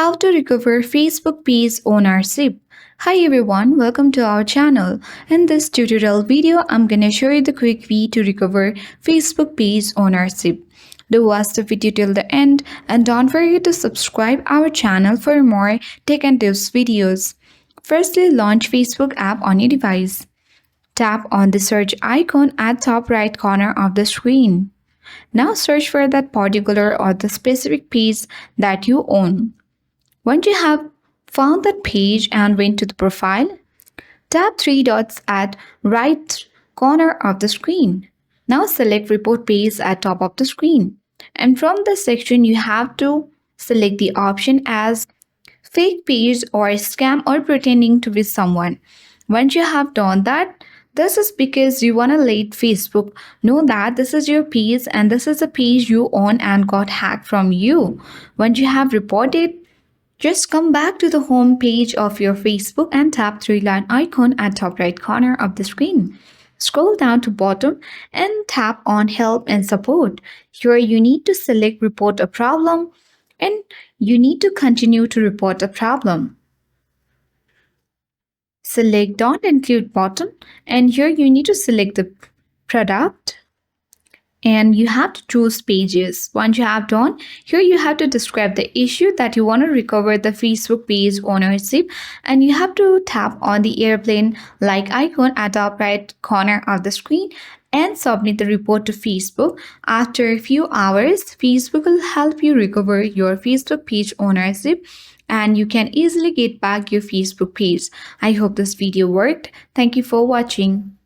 How to recover Facebook page ownership. Hi everyone, welcome to our channel. In this tutorial video, I'm gonna show you the quick way to recover Facebook page ownership. Do watch the video till the end and don't forget to subscribe our channel for more tech and tips videos. Firstly, launch Facebook app on your device. Tap on the search icon at top right corner of the screen. Now search for that particular or the specific page that you own. Once you have found that page and went to the profile, tap three dots at right corner of the screen. Now select report page at top of the screen. And from this section, you have to select the option as fake page or scam or pretending to be someone. Once you have done that, this is because you want to let Facebook know that this is your page and this is a page you own and got hacked from you. Once you have reported, just come back to the home page of your Facebook and tap three-line icon at top right corner of the screen. Scroll down to bottom and tap on Help and Support. Here you need to select Report a Problem and you need to continue to report a problem. Select Don't Include button and here you need to select the product and you have to choose pages. Once you have done, here you have to describe the issue that you want to recover the Facebook page ownership and you have to tap on the airplane like icon at the top right corner of the screen and submit the report to Facebook. After a few hours, Facebook will help you recover your Facebook page ownership and you can easily get back your Facebook page. I hope this video worked. Thank you for watching.